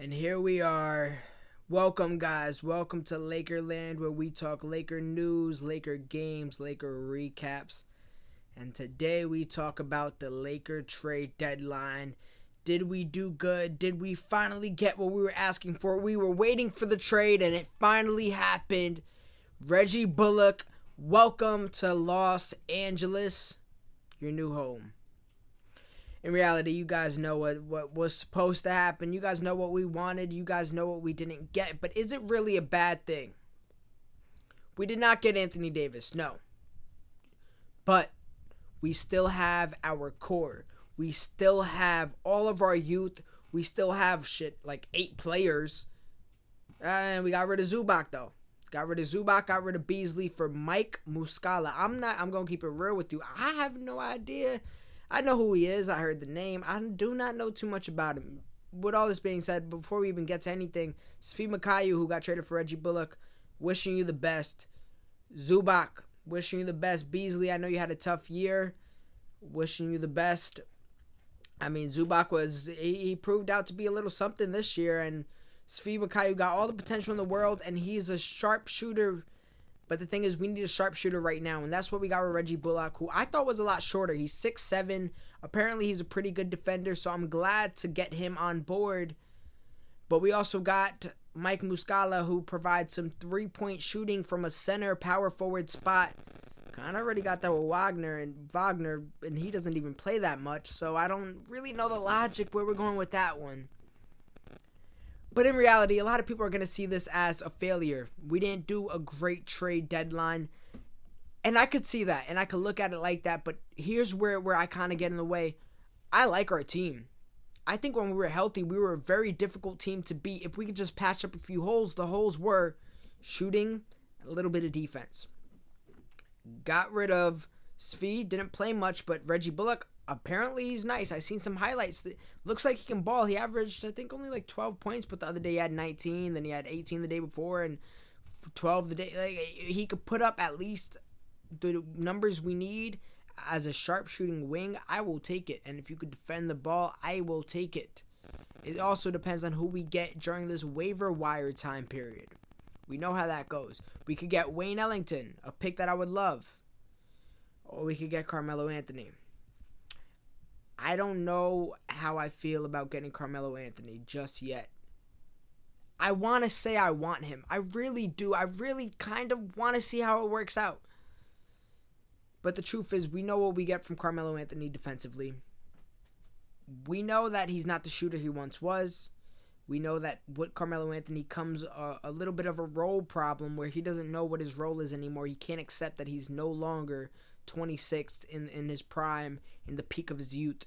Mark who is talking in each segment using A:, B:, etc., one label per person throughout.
A: And here we are. Welcome, guys. Welcome to LAKERLAND, where we talk Laker news, Laker games, Laker recaps. And today we talk about the Laker trade deadline. Did we do good? Did we finally get what we were asking for? We were waiting for the trade, and it finally happened. Reggie Bullock, welcome to Los Angeles, your new home. In reality, you guys know what was supposed to happen. You guys know what we wanted. You guys know what we didn't get. But is it really a bad thing? We did not get Anthony Davis, no. But we still have our core. We still have all of our youth. We still have like 8 players. And we got rid of Zubac, though. Got rid of Zubac, got rid of Beasley for Mike Muscala. I'm going to keep it real with you. I have no idea. I know who he is. I heard the name. I do not know too much about him. With all this being said, before we even get to anything, Svi Makayu, who got traded for Reggie Bullock, wishing you the best. Zubac, wishing you the best. Beasley, I know you had a tough year. Wishing you the best. I mean, Zubac he proved out to be a little something this year, and Svi Makayu got all the potential in the world, and he's a sharpshooter. But the thing is, we need a sharpshooter right now, and that's what we got with Reggie Bullock, who I thought was a lot shorter. He's 6'7". Apparently, he's a pretty good defender, so I'm glad to get him on board. But we also got Mike Muscala, who provides some three-point shooting from a center power forward spot. Kind of already got that with Wagner, and he doesn't even play that much, so I don't really know the logic where we're going with that one. But in reality, a lot of people are going to see this as a failure. We didn't do a great trade deadline. And I could see that, and I could look at it like that. But here's where I kind of get in the way. I like our team. I think when we were healthy, we were a very difficult team to beat. If we could just patch up a few holes, the holes were shooting, a little bit of defense. Got rid of Svi, didn't play much, but Reggie Bullock, apparently he's nice. I've seen some highlights. Looks like he can ball. He averaged, I think, only like 12 points, but the other day he had 19. Then he had 18 the day before and 12 the day. Like, he could put up at least the numbers we need as a sharpshooting wing. I will take it. And if you could defend the ball, I will take it. It also depends on who we get during this waiver wire time period. We know how that goes. We could get Wayne Ellington, a pick that I would love. Or we could get Carmelo Anthony. I don't know how I feel about getting Carmelo Anthony just yet. I want to say I want him. I really do. I really kind of want to see how it works out. But the truth is, we know what we get from Carmelo Anthony defensively. We know that he's not the shooter he once was. We know that with Carmelo Anthony comes a little bit of a role problem where he doesn't know what his role is anymore. He can't accept that he's no longer 26th in his prime, in the peak of his youth.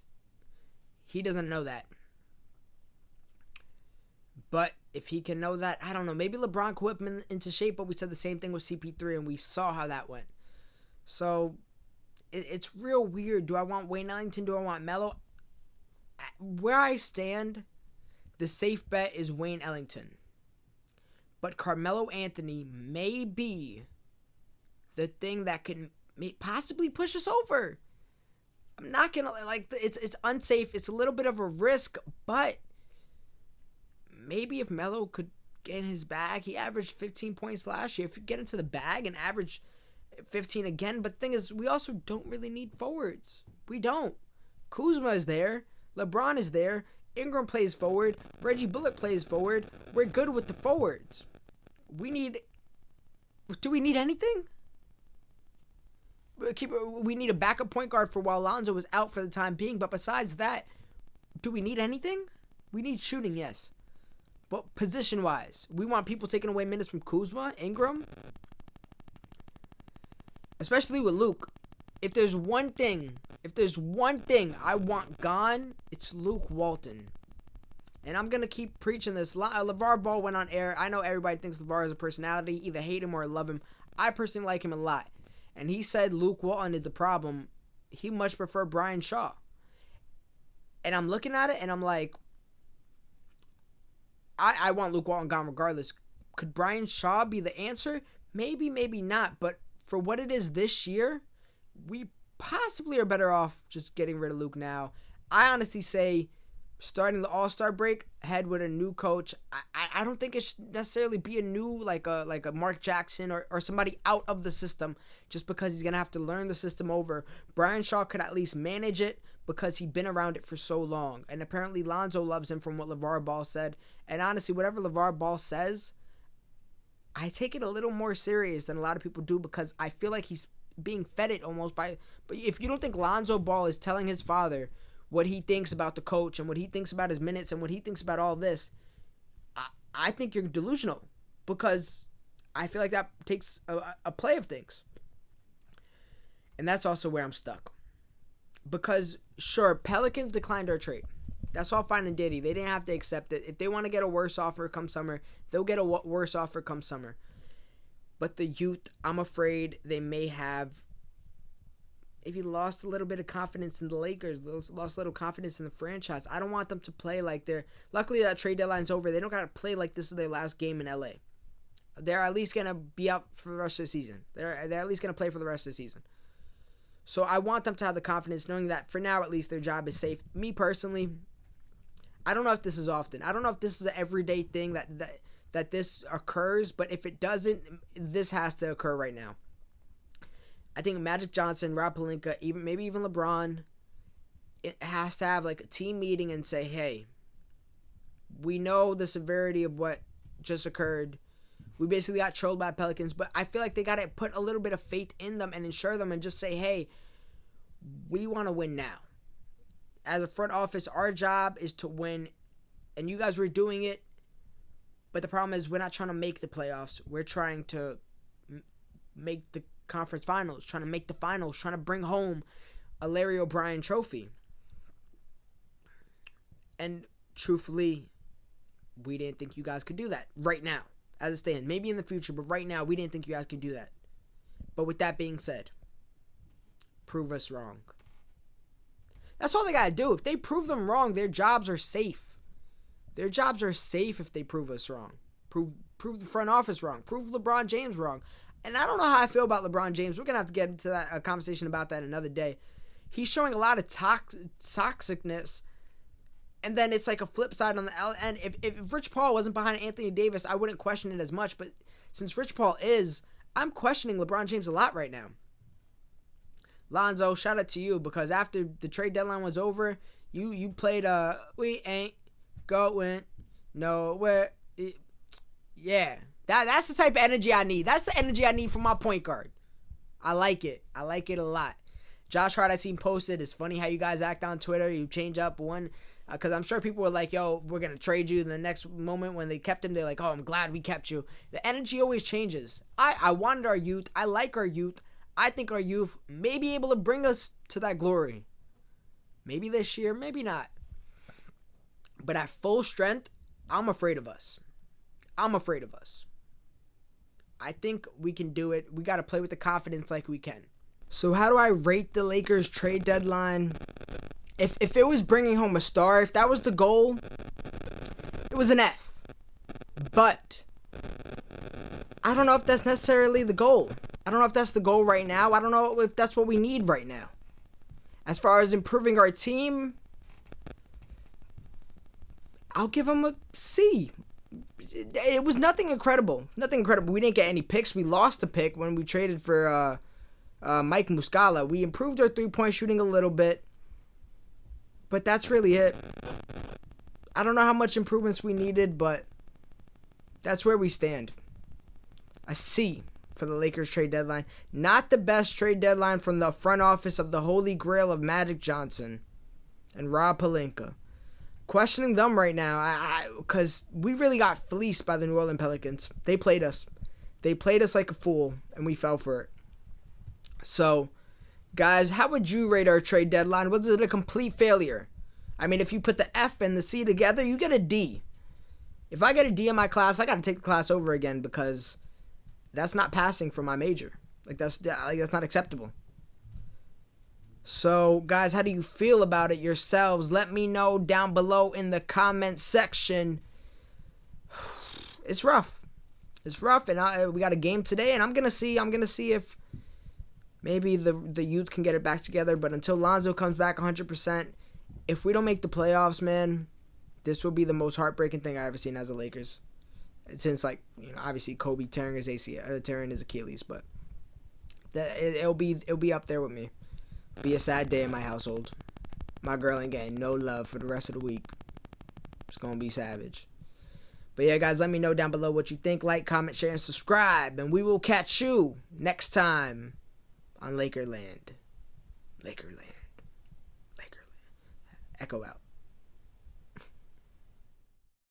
A: He doesn't know that. But if he can know that, I don't know. Maybe LeBron could whip him into shape, but we said the same thing with CP3, and we saw how that went. So, it's real weird. Do I want Wayne Ellington? Do I want Melo? Where I stand, the safe bet is Wayne Ellington. But Carmelo Anthony may be the thing that can possibly push us over. I'm not going to, it's unsafe. It's a little bit of a risk, but maybe if Melo could get in his bag, he averaged 15 points last year. If you get into the bag and average 15 again, but the thing is, we also don't really need forwards. We don't. Kuzma is there. LeBron is there. Ingram plays forward. Reggie Bullock plays forward. We're good with the forwards. Do we need anything? We need a backup point guard for while Lonzo was out for the time being. But besides that, do we need anything? We need shooting, yes. But position-wise, we want people taking away minutes from Kuzma, Ingram. Especially with Luke. If there's one thing I want gone, it's Luke Walton. And I'm going to keep preaching this. LeVar Ball went on air. I know everybody thinks LeVar is a personality. Either hate him or love him. I personally like him a lot. And he said Luke Walton is the problem. He much prefer Brian Shaw. And I'm looking at it and I'm like, I want Luke Walton gone regardless. Could Brian Shaw be the answer? Maybe, maybe not. But for what it is this year, we possibly are better off just getting rid of Luke now. I honestly say starting the All-Star break ahead with a new coach. I don't think it should necessarily be a new like a Mark Jackson or somebody out of the system just because he's gonna have to learn the system over. Brian Shaw could at least manage it because he'd been around it for so long. And apparently Lonzo loves him from what LeVar Ball said. And honestly, whatever LeVar Ball says, I take it a little more serious than a lot of people do because I feel like he's being fed it almost by. But if you don't think Lonzo Ball is telling his father what he thinks about the coach and what he thinks about his minutes and what he thinks about all this, I think you're delusional because I feel like that takes a play of things. And that's also where I'm stuck. Because, sure, Pelicans declined our trade. That's all fine and dandy. They didn't have to accept it. If they want to get a worse offer come summer, they'll get a worse offer come summer. But the youth, I'm afraid they may have maybe lost a little bit of confidence in the Lakers, lost a little confidence in the franchise. I don't want them to play like they're... Luckily, that trade deadline's over. They don't got to play like this is their last game in LA. They're at least going to be out for the rest of the season. They're at least going to play for the rest of the season. So I want them to have the confidence knowing that for now, at least, their job is safe. Me personally, I don't know if this is often. I don't know if this is an everyday thing that this occurs, but if it doesn't, this has to occur right now. I think Magic Johnson, Rob Pelinka, maybe even LeBron, it has to have like a team meeting and say, hey, we know the severity of what just occurred. We basically got trolled by Pelicans, but I feel like they got to put a little bit of faith in them and ensure them and just say, hey, we want to win now. As a front office, our job is to win, and you guys were doing it, but the problem is we're not trying to make the playoffs. We're trying to make the conference finals, trying to make the finals, trying to bring home a Larry O'Brien trophy. And truthfully, we didn't think you guys could do that right now. As it stands, maybe in the future, but right now, we didn't think you guys could do that. But with that being said, prove us wrong. That's all they got to do. If they prove them wrong, their jobs are safe. Their jobs are safe if they prove us wrong. Prove the front office wrong. Prove LeBron James wrong. And I don't know how I feel about LeBron James. We're going to have to get into a conversation about that another day. He's showing a lot of toxicness. And then it's like a flip side on the end. If Rich Paul wasn't behind Anthony Davis, I wouldn't question it as much. But since Rich Paul is, I'm questioning LeBron James a lot right now. Lonzo, shout out to you because after the trade deadline was over, you played we ain't going nowhere. Yeah, that's the type of energy I need. That's the energy I need from my point guard. I like it. I like it a lot. Josh Hart, I seen posted. It's funny how you guys act on Twitter. You change up one. Because I'm sure people were like, yo, we're going to trade you. And the next moment when they kept him, they're like, oh, I'm glad we kept you. The energy always changes. I wanted our youth. I like our youth. I think our youth may be able to bring us to that glory. Maybe this year, maybe not. But at full strength, I'm afraid of us. I'm afraid of us. I think we can do it. We got to play with the confidence like we can. So how do I rate the Lakers trade deadline? If it was bringing home a star, if that was the goal, it was an F. But I don't know if that's necessarily the goal. I don't know if that's the goal right now. I don't know if that's what we need right now. As far as improving our team, I'll give them a C. It was nothing incredible. Nothing incredible. We didn't get any picks. We lost a pick when we traded for Mike Muscala. We improved our three-point shooting a little bit. But that's really it. I don't know how much improvements we needed, but that's where we stand. A C for the Lakers trade deadline. Not the best trade deadline from the front office of the Holy Grail of Magic Johnson and Rob Pelinka. Questioning them right now because we really got fleeced by the New Orleans Pelicans. They played us. They played us like a fool, and we fell for it. So, guys, how would you rate our trade deadline? Was it a complete failure? I mean, if you put the F and the C together, you get a D. If I get a D in my class, I got to take the class over again because that's not passing for my major. That's not acceptable. So, guys, how do you feel about it yourselves? Let me know down below in the comment section. It's rough. It's rough, and we got a game today, and I'm gonna see if maybe the youth can get it back together. But until Lonzo comes back 100%, if we don't make the playoffs, man, this will be the most heartbreaking thing I've ever seen as a Lakers. Since, like, obviously Kobe tearing his tearing his Achilles, but it'll be up there with me. Be a sad day in my household. My girl ain't getting no love for the rest of the week. It's gonna be savage. But yeah, guys, let me know down below what you think. Like, comment, share, and subscribe, and we will catch you next time on LAKERLAND. LAKERLAND. LAKERLAND. Echo out.